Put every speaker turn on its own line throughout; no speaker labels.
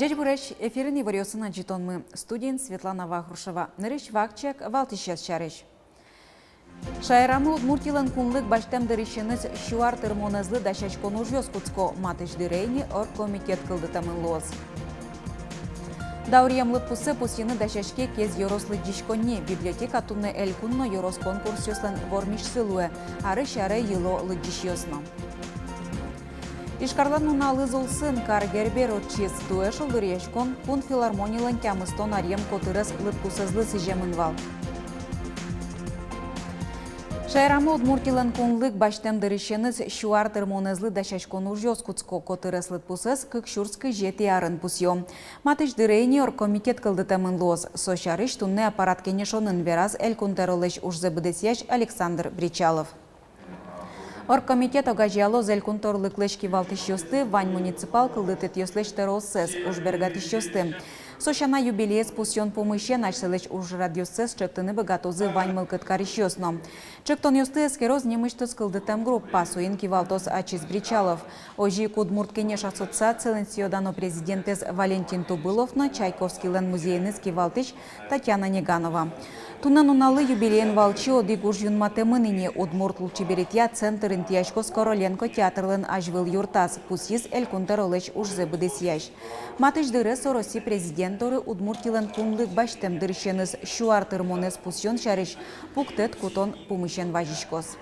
Дядь Буряч, эфирный вариосына джитонмы. Студент Светлана Вахрушева. Нырыш вакчек, валтищас чарыш. Шайрамы Удмуртилан кунлык баштам дырышыныз шуар термоназлы дашачкон ужёс куцко матыш дырейни оргкомитет кылды тамын лоз. Даурьямлык пусы пусины дашачке кез йорослы дишконне библиотека тунны элькунно йорос конкурсёслан вормиш сылуэ, ары шары йыло лыджишёсно. Ишкарлан нуналы зулсын каргербер отчиз туэшыл дырьяшкон кун филармониялан кямыстон арьем котырыс лыпкусызлы сижемынвал. Шайрамы Удмуртилан кунлык баштам дырышыныз шуар термонезлы дашачкон ужёс куцко котырыс лыпкусыз кыкшурскы жети арын пусьё. Матыш дырейни оргкомитет кылды тамын лоз. Сошарыш тунны аппарат кенешонын вераз элькунтеролыш ужзы быдысяш Александр Бричалов. Оргкомитет огажиало зелькунтор клешки валтышёсты вань муниципал кылдытет ёслештеросыз ужбергатышёсты. Сошана юбилеес пусьон помыще начселеч уж радиосыз чектыны богатозы вань мылкыткарышёсно. Чектон ёсты эскероз немыштыз кылдытам группа суин кивалтос Ачис Бричалов. Ожи Удмурт кенеш ассоциациялен сиодано президентес Валентин Тубыловна Чайковскийлен музейныз кивалтыш Татьяна Неганова. Тунан уналы юбилейн валчи оди гуж юнматемыныне Удмурт лучиберитя центр интияшкос Короленко театрлын ажвыл юртас пусиз элькунтеролыч ужзы быдысяш. Матыш дыры сороси президенторы Удмуртилан кунлык баштем дырщеныз шуар тырмонез пусьон шарыш пуктет кутон пумышен важишкос.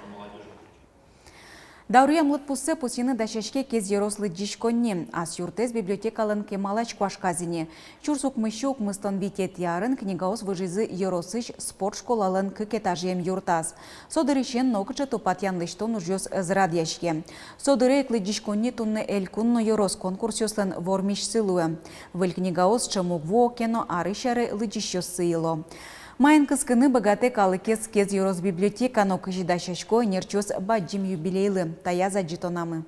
Даурьямлык пуссы пусины дашашке кез ерослы дишконне, ас юртез библиотекалын кемалач квашказине. Чурсук мыщук мыстон битет ярын книгаос выжизы еросыш спорт школалын кыкетажем юртаз. Содырышен нокычы тупатянлыштон ужёс зрадяшке. Содырыклы дишконне тунны элькунно ерос конкурсёслын вормиш сылуэ. Выль книгаос чамук вокено арышары лыджищёс сыйло. Майын кыскыны богате калыкес кез ерос библиотека, но кыжидашашко нерчос баджим юбилейлы, таяза джитонамы.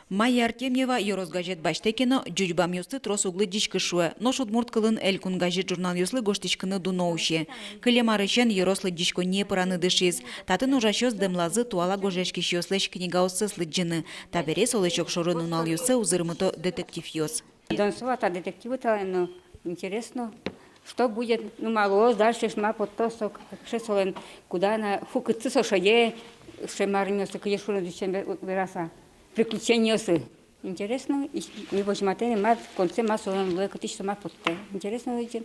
Майя Артемьева ерос газет баштекено джуджбам юсты трос углы дишкышуэ, но шудмурт кылын элькун газет журнал юслы гоштишкыны дуноуще. Кылемарышен ерослы дишко не пыраны дышиз, татын ужашёс демлазы туала гожешки шёслэш книгаосы слыджыны, табере солычок шорын унал юсы узырмыто детектив ёс.
Донсовата детективы-то, ну, интересно. Что будет, ну, мало, дальше шма под то, что шесолен, куда на фукцы сошае, шемарнёсы, кешуна дичембе вераса, приключеньёсы. Интересно, и мы возьмем мат, конце массован лэкатиш сама подте. Интересно лыджин.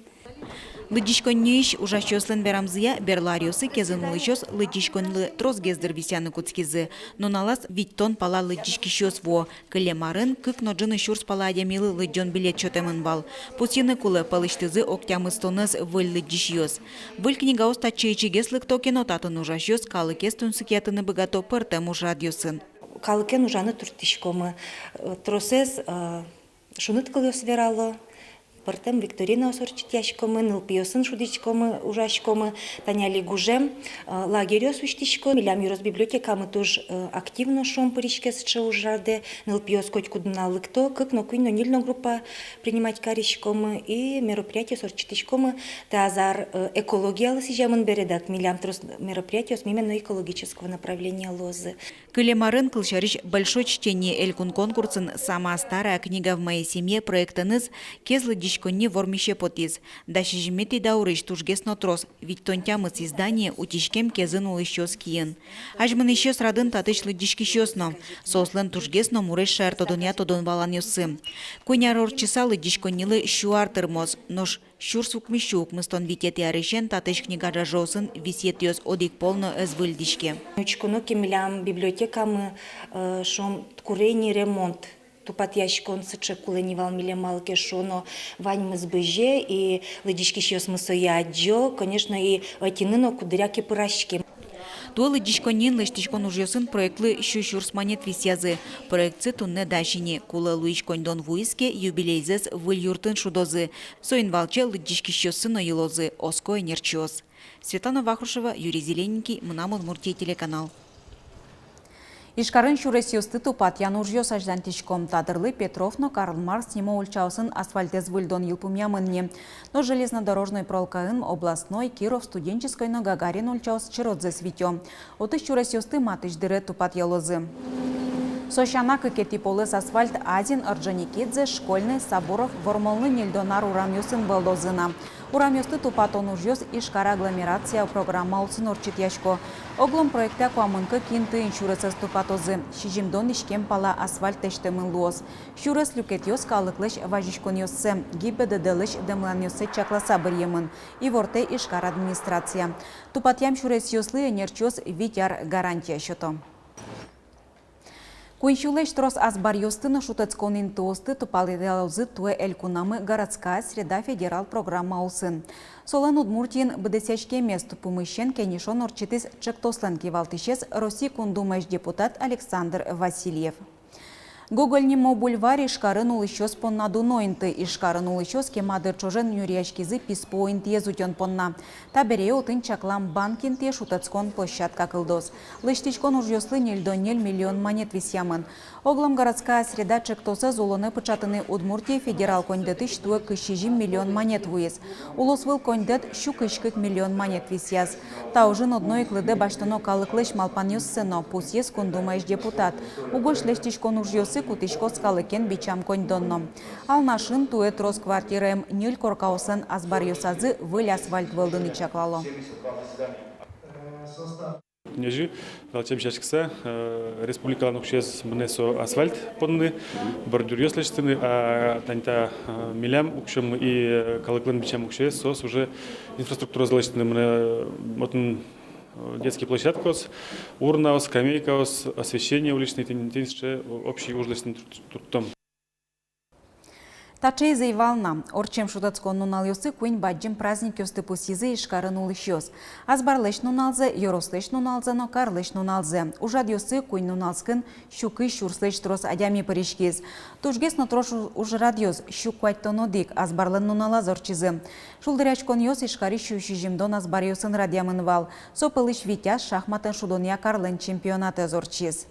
Лыджишконнейш ужашёслен берамзыя берлариосы кезынулышёс лыджишконлы тросгездер висяны куцкизы, но налас виттон пала лыджишкишёс во, кылемарын кык ноджыны шурс пала адемилы лыджон билет чотемын бал. Пусины кулы палыштызы октямыстоныз выль лыджишёс. Выль книгаос тачейчигес лыктокено татын ужашёс калыкес тунсыкетыны богато пыртем уж радиосын.
Калыкен ужаны туртишкомы. Тросез шунут кылёс верало. Пыртем Викторина осорчит яшкомы, нылпиосын шудичкомы, ужашкомы, таняли гужем, лагерёс уштишко, милям юрос библиотекамы туж активно шом поришкес че ужарде, нылпиос коть кудна лыкто, как но куйно нильно группа принимать каришкомы и мероприятия сорчитишкомы, тазар экология сижамын бередак, милям трос мероприятия с именно экологического направления лозы.
Кылемарын кылшарыш большое чтение элькун конкурсын «Самая старая книга в моей семье» проектыныз кезлы дишконне вормище потиз. Даши жмети даурыш тужгесно трос, ведь тонтямыз издание утишкем кезын улышчёс киен. Ажмын еще срадын татышлы дишкишёсно, сослын тужгесно мурыш шар тодоня тодон валан ёсы. Куняр орчысалы дишконнилы шуар тырмоз, нож шурсук мишук мыстон витет ярышен татыш книга жажосын висет ёс одик полно эзвыль дишке.
Учкуну кемилям библиотекамы шом курейни ремонт. Тупат яшкон сыче кулени валмиле малке шоно вань мы сбыже и лыдишки щёс мы сояджо, конечно, и отиныно кудыряки пырашки.
Туалы дишконин лыштишкон ужёсын проектлы шушурс монет висязы. Проектсы тунне дашине. Кулы луишкондон вуиске юбилейзес выль юртын шудозы. Соин валче лыдишки щёсын оилозы. Оско энерчиоз. Светлана Вахрушева, Юрий Зелененький, Мнамон Муртей телеканал. Ишкарын шуресиосты тупат януржё саждантишком тадырлы Петровно Карл Маркс немо ульчаусын асфальтез выльдон юлпумямынне. Но железнодорожной пролкаын областной Киров студенческой но Гагарин ульчаус чиродзе свитё. Отыш шуресиосты матыш дыры тупат ялозы. Сошана кыкети полыс асфальт Азин Орджоникидзе, Школьный, Сабуров, Вормолны, Нильдонар Урамюсын Белдозына. Урамюсты тупатон ужьёс ишкара агломерация программа улсын орчитяшко. Оглом проекта куамынкы кинты иншуресыз тупатозы. Шижимдон ишкем пала асфальт тештемын луос. Шурес люкетьёс калыклыш важишконьёссы. Гибедеделыш демланьёссы чакласа бір емын. И ворте ишкара администрация. Тупатьям шурес ёслы энерчёс витяр гарантия счёто. Куинчулеш трос азбар ёстыны шутецконин тоосты тупалыдалозы туэ элькунамы городская среда федерал программа улсын. Солан Удмуртин бдесячке мест пумыщен кенишон орчитис чектослан кивалтышес Россия кундумеш депутат Александр Васильев. Гогольнимо бульвар ишкарын улыщос понна Дуноинты, ишкарын улыщос кемадыр чожен юрьячкизы писпоинт езутен понна. Табере отын чаклам банкин те шутецкон площадка кылдос. Лыштичкон ужьослы нельдонель миллион монет висямын. Оглом городская среда чектоса золоны пычатыны Удмуртия федерал кондетыш туэ кышижим миллион монет вуез. Улосвыл кондет щукышкык миллион монет висяз. Таужын одной клыды баштано калыклыш малпаньос сыно, пусьес кундумаеш депутат. Угош лештичкон ужьосы кутышко скалыкен бичам кондонно. Ал нашын туэ трос квартираем нюль коркаусын азбар ёсазы выль асфальт вылдыны чаклало.
Нежи, велчем чашкса, республика нукшез мнесо асфальт подны, бордюр ёслештыны, а таньта милям укшем и калыклын бичам укшез, сос уже инфраструктура залештыны мне мотн детский площадкос, урнаос, скамейкаос, освещение уличный, тенисше общий ужлесный трудом.
Тачей заивална. Орчем шутацкон нуналёсы куин баджим праздник ёсты пусизы ишкарын улышёс. Азбарлеш нуналзе, йорослеш нуналзе, но карлеш нуналзе. Ужад ёсы куин нуналскын щукы щурслеш трос адями паришкиз. Тужгес но трош ужрад ёс щуквать тонодик, азбарлен нунала зорчизы. Шулдырячкон ёс ишкари щущижимдон азбар ёсын радиамын вал. Сопылыш витяз шахматын шудония карлен чемпионаты зорчиз.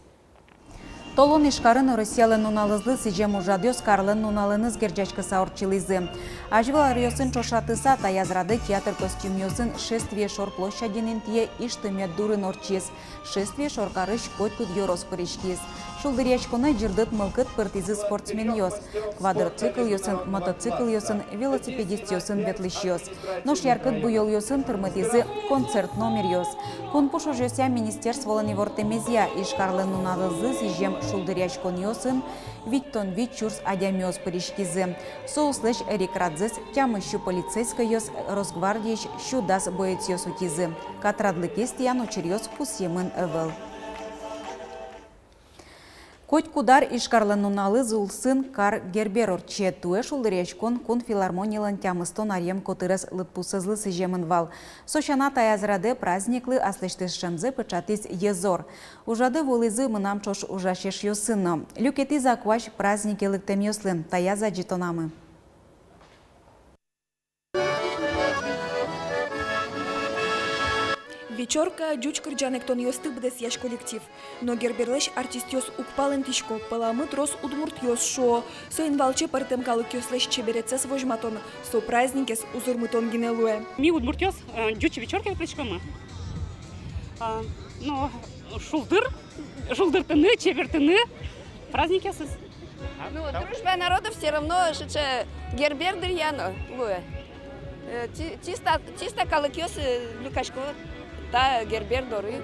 Толон ишкарын Россиялен нуналызлы сижем ужадёс карлен нуналыныз герджачка саурчилызы. Ажвал арьосын чошатыса таязрады театр костюмёсын шествие шор площадинин тие иштымет дурын орчиз. Шествие шоркарыш котькуд ёрос паришкиз. Шулдырячконы жырдыт мылкыт пыртизы спортсмен ёс. Квадроцикл ёсын, мотоцикл ёсын, велосипедист ёсын ветлыш ёс. Нош яркыт буйол ёсын тырмытизы концерт номер ёс. Конпуш ожёся министерстволын вортемезия ишкарлен нуналызлы сижем шулдырячкон ёсын, виттон вит чурс адямёс паришкизы. Соуслэш эрикрадзес, тямыщу полицейской ёс, Росгвардиеш, щудас боец ёс утизы. Катрадлы кестиян учерёс пусемын эвел. Коть кудар ишкарлен нуналызы улсын кар гербер орче туэ шулдырячкон кун филармониялан тямыстон арьем котырес лытпусызлы сижемын вал. Сошана таязраде праздниклы аслештышшемзы пычатиз езор. Ужады волызы мынам чош ужашеш ёсыно. Люкети закваш праздники лыктем ёслы, таяза житонамы.
Вечерка дючкар джанектон ёсты бдес яш коллектив. Но герберлеш артист ёс укпален тишко, паламыт рос удмурт ёс шо. Со инвалче партем калык ёслеш чеберецес вожматон, со праздникес узурмытон гинелуэ.
Ми удмурт ёс дючи вечерка плечкома. Но шулдыр-тыны, чебер-тыны, праздник ёсыз.
Ну, дружба народов все равно, что гербер дырьяно, луэ. Чисто калык ёс люкашко. Да, гербер доры,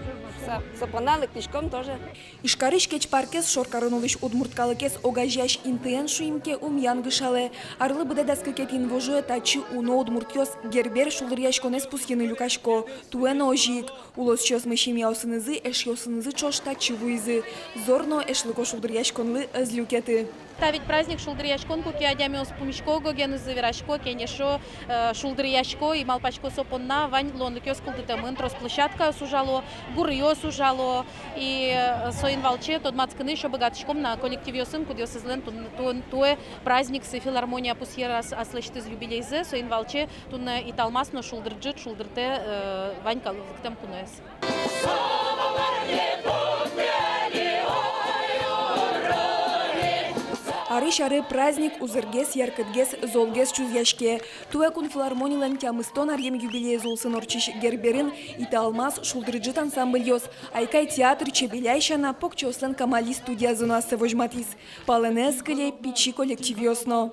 сапоналык пешком тоже.
Ишкарыш кеч паркес шоркарынулыш удмурткалыкес огажяш интен шуимке янгышале. Арлы быда даскакетин вожуэ тачи уно удмуртёс гербер шулдырьяшконес пусьены люкашко. Туэн ожик. Улос чёс мышим яусынызы, эш яусынызы чош тачи вуизы. Зорно эшлыко шулдырьяшконлы эзлюкеты.
Ставить праздник шулдырьяшкон, куки адямиос пумишко, гоген завирашко, кенешо шулдырьяшко и малпачко сопонна, вань лонлыкёс кулдытамын, трос площадка сужало, гурьё сужало, и соин валче, тот мацканы еще богатышком на коллективе сын, куда сызлен, туе праздник с филармония пусьера аслышты из юбилейзе, соин валче, тун и талмасно шулдырджит, шулдырте, вань калыктам кунуэс.
Ары-шары праздник узыргес, яркытгес, золгес чузяшке. Туэ кун филармонилен тямыстон арьем юбилей золсын орчиш герберин ита алмаз шулдырыджит ансамбль йос. Айкай театр чебеляйшана покчослен камали студия зонасы вожматис. Паленес кыле пичи коллектив йосно.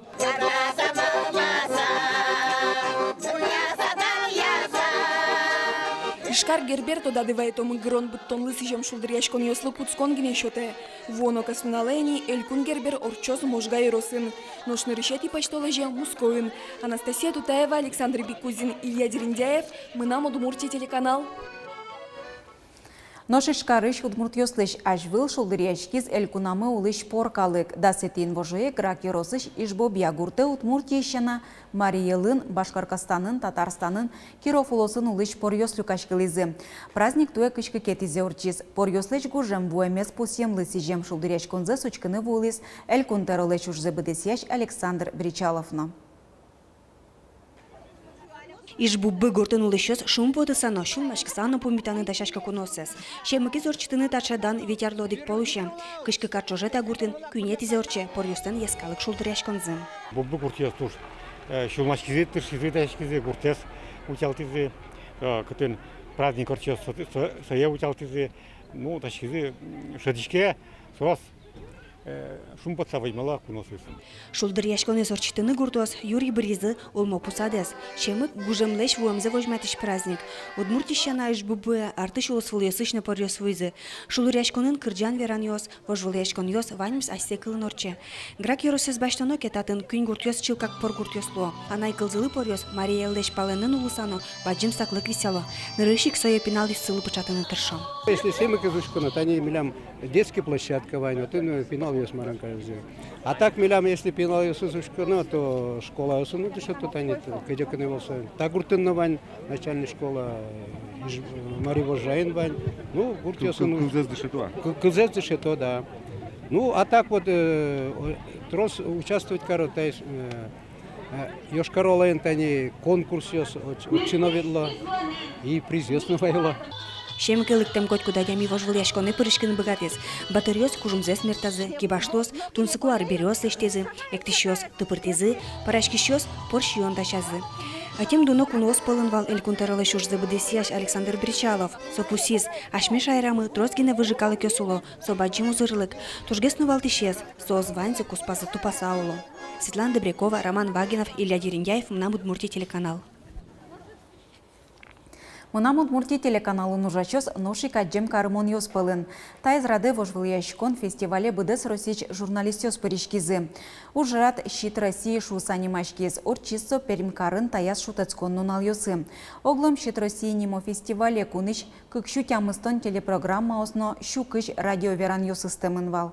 Ишкар гербер то дадывает омы грон буттон лысыжем шулдыряшкон йослы куцкон генешоте. Воно касуналени элькун гербер орчоз можгай росын. Ношны решети почтолыже мускоин. Анастасия Тутаева, Александр Бекузин, Илья Дериндяев. Мы нам Удмуртия телеканал.
Ношишкарыш удмуртьослыш ажвыл шулдыряшкиз элькунамы улыш поркалык. Дасетин вожые гракеросыш ишбобья гурте удмуртьещана Мариелын, Башкоркостанын, Татарстанын, Киров улосын улыш порьос люкашкылызы. Праздник туэ кышкы кетизе урчиз. Порьослыш гужем вуэмес пусем лысижем шулдыряшконзе сучкыны вулыз элькун теролыш ужзы быдесяш Александр Бричаловна.
Ишбуббы гуртын улышыз шум подысано шулмашкысаны пумитаны дашашка куносыз. Шемыки зорчтыны тачадан ветерлодик полуше. Кышкы карчожета гуртын кюнет изорче порюстын ескалык шулдыряшконзы.
Буббы гуртияс туш. Шулмашкизе тыршизе дашкизе гуртес учалтизе. Кытын праздник орчес сая учалтизе. Ну, дашкизе шадишке сорас. Шум подсаваймала куносыз.
Шулдыряшконы зорчтыны гуртос Юрий Бризы олмо пусадес. Шемык гужемлеш вуамзе вожматыш праздник. Удмуртищана ишбуббы артыш улысвыл ясышны порьос вызы. Шулдыряшконын кырджан веран йос, вожвыляшкон йос ваньмс айсекылын орче. Грак йоросыз баштано кетатын күн гуртьос чилкак пор гуртьосло. Анай кылзылы порьос Мария Элдеш паленын улысано баджим саклык весело. Нырышик соя пенал сылы пычатыны тыршо.
Если семык изучкано, то они милям детская площадка ваню, то пенал йос маранка взял. А так милям, если пенал йос изучкано, то школа йос, ну что тут они, кадек не волсуют. Так гуртынна вань, начальная школа Мария Вожаин вань, ну гурт йос. Кылзез дышето, да. Ну а так вот трос участвовать короче. Йошкар-Олы они конкурс йос чиноведло и приз йос навайло.
Шемкелыктем коть куда ями вожвыляшконы пырышкын богатес. Батариос кужумзес мертазы, кибашлос, тунсыклу арбериос лештезы, эктишиос тыпыртезы, парашкишиос поршион дашазы. А тем дуно кунос полынвал элькунтаралы шурзы быдесияш Александр Бричалов, сопусис, ашмеш айрамы тросгине выжикалы кёсуло, собаджим узырлык, тужгесну валтишес, созванцы куспазы тупасауло. Светлана Добрякова, Роман Вагинов, Илья Дериндяев, нам Удмуртия телеканал.
Мынам Удмуртия телеканалу нужачос ношик аджем кармон йоспылын. Тайз раде вожвылияшкон фестивале быдес росич журналистёс пыришкизы. Ужрат щит России шусанимашкиз. Орчиссо перимкарын таяс шутецкон нунал йосы. Оглом щит России нимо фестивале куныш кыкшу тямыстон телепрограмма осно щукыш радиоверан йосыстемын вал.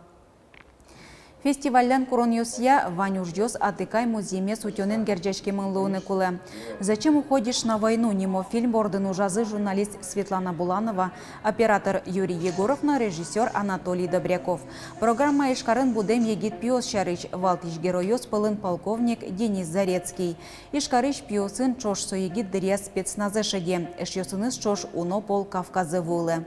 Фестивальдан курон йосия Ванюш йос атыкай музейме сутёнен герджешке мынлууны кулы. «Зачем уходишь на войну?» нимо фильм бордын ужазы журналист Светлана Буланова, оператор Юрий Егоровна, режиссер Анатолий Добряков. Программа Ишкарын будем егит пиос шарыч, валтиш геройос пылын полковник Денис Зарецкий. Ишкарыш пиосын чош соегит дырья спецназы шеге, эшьосыныз чош уно пол Кавказы вулы.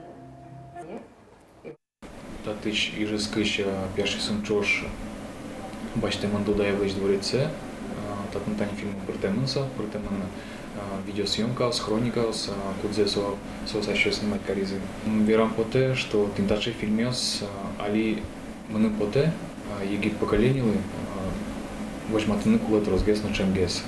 Татыч ижескыш перший сын чош баштемын Дудаевлыч дворце, татын тань фильм пыртемынса, пыртемын видеосъемка, хроника, кудзе соса еще снимать каризы. Верам поте, что тинтачи фильмес али мны поте, егит поколенилы, возьматыны кулет розгес на чемгес.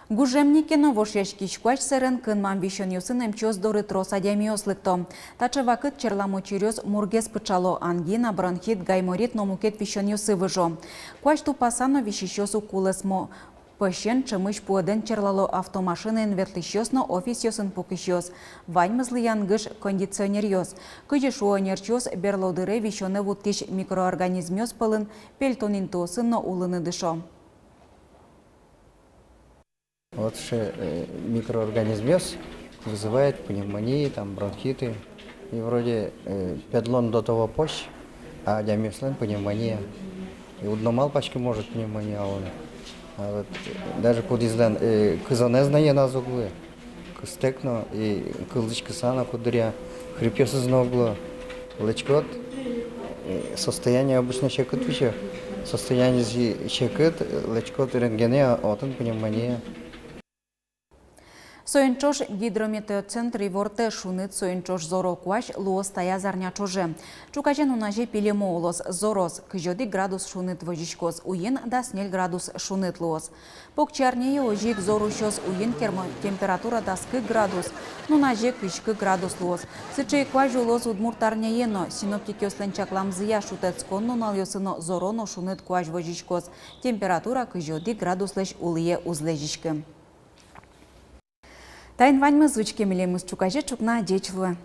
Гужемникено вошешки шквач сырын кынман вишен юсын эмчоз доры трос адямиослыкто. Таче вакыт черламочирёз мургес пычало ангина, бронхит, гайморит номукет вишен юсы выжо. Квач тупасано вишищосу кулесмо. Пăщен чăмыç пуăден черлало автомашинен вертлищосно офис йосын пукищос. Ваньмызлы янгыш кондиционер йос. Кыжы шуонерчос берлодыре вишёны вуттиш микроорганизмёс пылын пельтонин тосынно улыны дышо.
Вот микроорганизмёс вызывает пневмонии, там, бронхиты. И вроде педлон до того позже, а диамеслен пневмония. И удномал пачки может пневмония, а он. А вот даже под излен кызонезна на углы, кыстекно и кылдычкы сана кудыря, хрипёсыз на углу, лечкот, состояние обычно чекут еще. Состояние чекут, лечкот рентгене, отын пневмония.
Соинчош гидрометеоцентр ворте шунит соинчош зоро куаш луос тая зарня чоже. Чукажен унаже пилемо улос зорос, кыжоди градус шунит вожишкос, уин да снель градус шунит луос. Покчарнее ожик зорушос уин температура да скы градус, нунаже кышкы градус луос. Сычей куаж улос удмуртарнеено, синоптики осленчакламзия шутецкон нуналёсыно зороно шунит куаж вожишкос, температура кыжоди градус леш улие узлежишкы. Тайн ваньмы звучки милемыз чукаже чукна дечлуы.